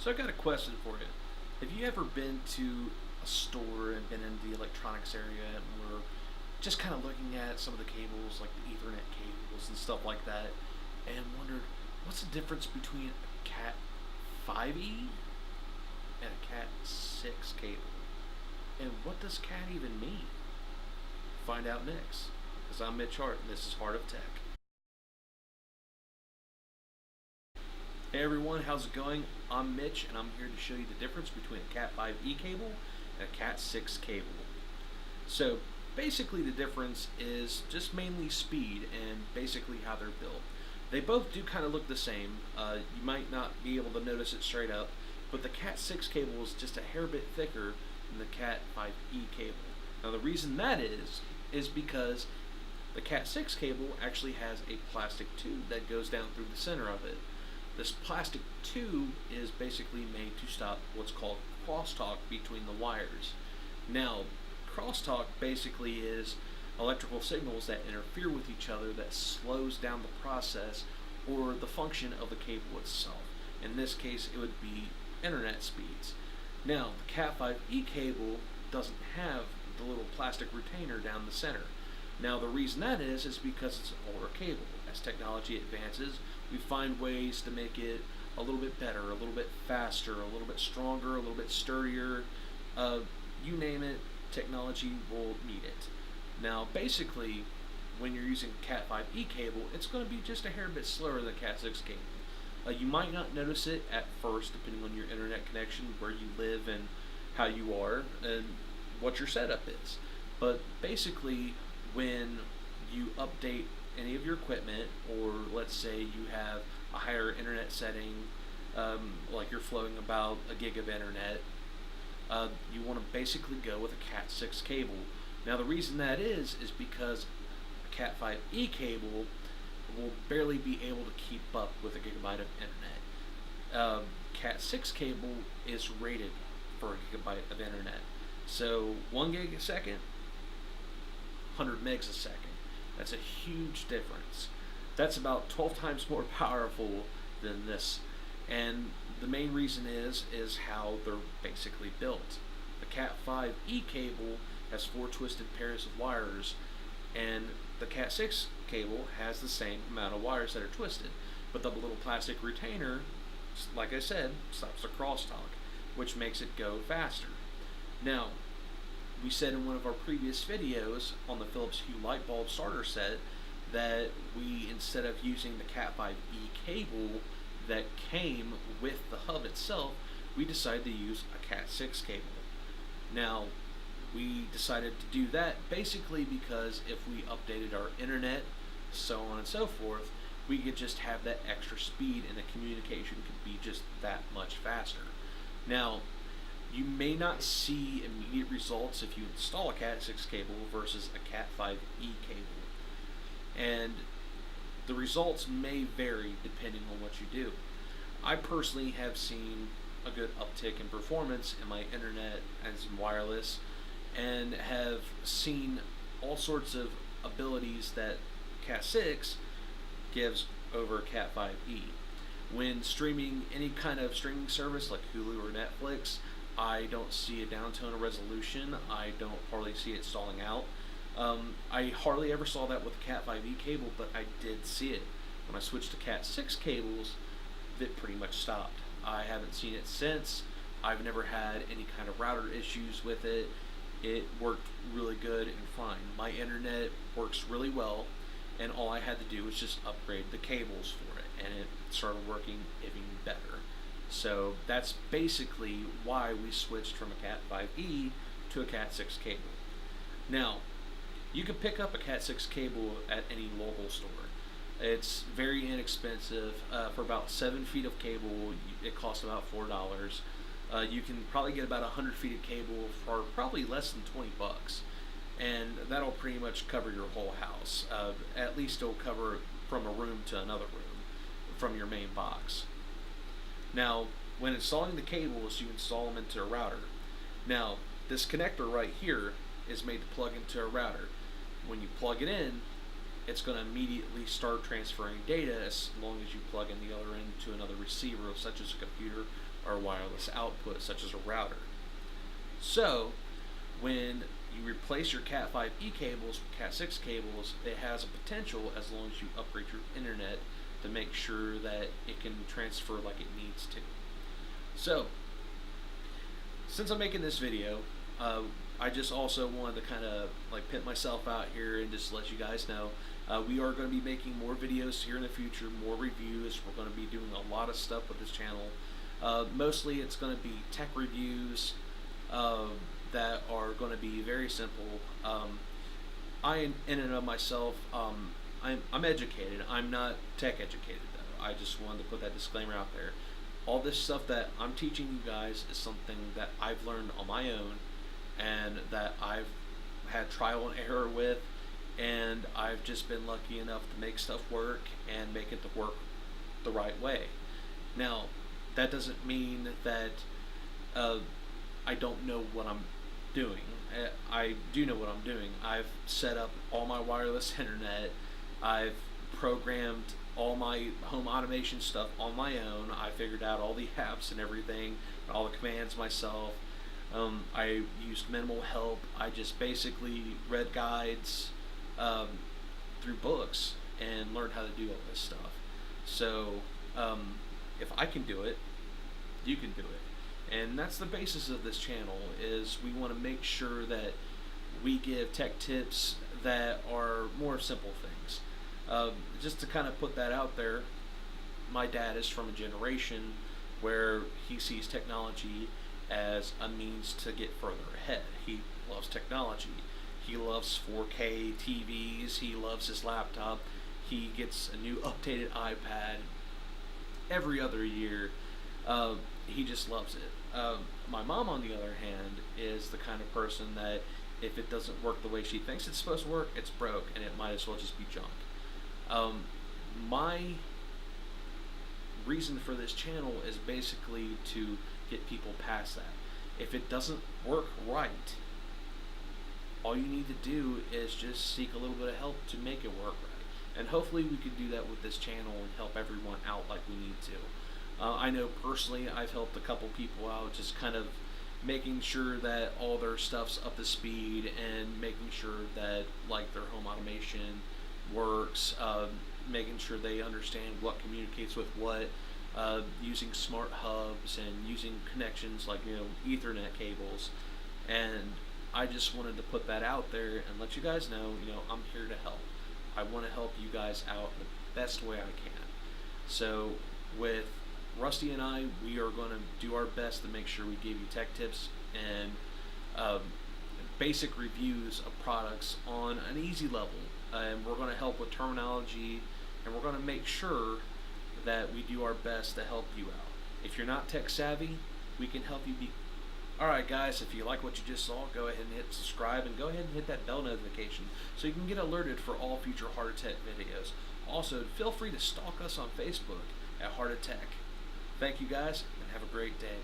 So I've got a question for you. Have you ever been to a store and been in the electronics area and were just kind of looking at some of the cables, like the Ethernet cables and stuff like that, and wondered what's the difference between a Cat5e and a Cat6 cable? And what does Cat even mean? Find out next, because I'm Mitch Hart and this is Heart of Tech. Hey everyone, how's it going? I'm Mitch and I'm here to show you the difference between a Cat5e cable and a Cat6 cable. So basically the difference is just mainly speed and basically how they're built. They both do kind of look the same. You might not be able to notice it straight up, but the Cat6 cable is just a hair bit thicker than the Cat5e cable. Now the reason that is because the Cat6 cable actually has a plastic tube that goes down through the center of it. This plastic tube is basically made to stop what's called crosstalk between the wires. Now, crosstalk basically is electrical signals that interfere with each other that slows down the process or the function of the cable itself. In this case, it would be internet speeds. Now, the Cat5e cable doesn't have the little plastic retainer down the center. Now, the reason that is because it's an older cable. As technology advances, we find ways to make it a little bit better, a little bit faster, a little bit stronger, a little bit sturdier. You name it, technology will meet it. Now, basically, when you're using Cat5e cable, it's going to be just a hair bit slower than Cat6 cable. You might not notice it at first, depending on your internet connection, where you live and how you are, and what your setup is. But basically, when you update any of your equipment, or let's say you have a higher internet setting, like you're flowing about a gig of internet, you want to basically go with a Cat6 cable. Now the reason that is because a Cat5e cable will barely be able to keep up with a gigabyte of internet. Cat6 cable is rated for a gigabyte of internet. So 1 gig a second, 100 megs a second. That's a huge difference. That's about 12 times more powerful than this. And the main reason is how they're basically built. The Cat5e cable has 4 twisted pairs of wires, and the Cat6 cable has the same amount of wires that are twisted. But the little plastic retainer, like I said, stops the crosstalk, which makes it go faster. Now, we said in one of our previous videos on the Philips Hue light bulb starter set that we, instead of using the Cat5e cable that came with the hub itself, we decided to use a Cat6 cable. Now, we decided to do that basically because if we updated our internet, so on and so forth, we could just have that extra speed and the communication could be just that much faster. Now, you may not see immediate results if you install a Cat6 cable versus a Cat5e cable. And the results may vary depending on what you do. I personally have seen a good uptick in performance in my internet and some wireless, and have seen all sorts of abilities that Cat6 gives over Cat5e. When streaming any kind of streaming service like Hulu or Netflix, I don't see a downtone of resolution. I don't hardly see it stalling out. I hardly ever saw that with the Cat5e cable, but I did see it. When I switched to Cat6 cables, it pretty much stopped. I haven't seen it since. I've never had any kind of router issues with it. It worked really good and fine. My internet works really well, and all I had to do was just upgrade the cables for it, and it started working even better. So that's basically why we switched from a Cat5e to a Cat6 cable. Now, you can pick up a Cat6 cable at any local store. It's very inexpensive. For about 7 feet of cable, it costs about $4. You can probably get about 100 feet of cable for probably less than 20 bucks. And that'll pretty much cover your whole house. At least it'll cover from a room to another room from your main box. Now, when installing the cables, you install them into a router. Now, this connector right here is made to plug into a router. When you plug it in, it's going to immediately start transferring data as long as you plug in the other end to another receiver, such as a computer or a wireless output, such as a router. So, when you replace your Cat5e cables with Cat6 cables, it has a potential, as long as you upgrade your internet, to make sure that it can transfer like it needs to. So, since I'm making this video, I just also wanted to kind of like pimp myself out here and just let you guys know we are going to be making more videos here in the future, more reviews. We're going to be doing a lot of stuff with this channel. Mostly it's going to be tech reviews that are going to be very simple. I, in and of myself, I'm educated. I'm not tech educated though. I just wanted to put that disclaimer out there. All this stuff that I'm teaching you guys is something that I've learned on my own and that I've had trial and error with, and I've just been lucky enough to make stuff work and make it to work the right way. Now, that doesn't mean that I don't know what I'm doing. I do know what I'm doing. I've set up all my wireless internet. I've programmed all my home automation stuff on my own. I figured out all the apps and everything, all the commands myself. I used minimal help. I just basically read guides through books and learned how to do all this stuff. So if I can do it, you can do it. And that's the basis of this channel, is we want to make sure that we give tech tips that are more simple things. Just to kind of put that out there, my dad is from a generation where he sees technology as a means to get further ahead. He loves technology. He loves 4K TVs. He loves his laptop. He gets a new updated iPad every other year. He just loves it. My mom, on the other hand, is the kind of person that if it doesn't work the way she thinks it's supposed to work, it's broke, and it might as well just be junk. My reason for this channel is basically to get people past that. If it doesn't work right, all you need to do is just seek a little bit of help to make it work right. And hopefully we can do that with this channel and help everyone out like we need to. I know personally I've helped a couple people out, just kind of making sure that all their stuff's up to speed and making sure that like their home automation works, making sure they understand what communicates with what, using smart hubs and using connections like Ethernet cables. And I just wanted to put that out there and let you guys know, I'm here to help. I want to help you guys out the best way I can. So with Rusty and I, we are going to do our best to make sure we give you tech tips and basic reviews of products on an easy level. And we're going to help with terminology, and we're going to make sure that we do our best to help you out. If you're not tech savvy, we can help you be. Alright guys, if you like what you just saw, go ahead and hit subscribe and go ahead and hit that bell notification so you can get alerted for all future Heart of Tech videos. Also, feel free to stalk us on Facebook at Heart of Tech. Thank you guys, and have a great day.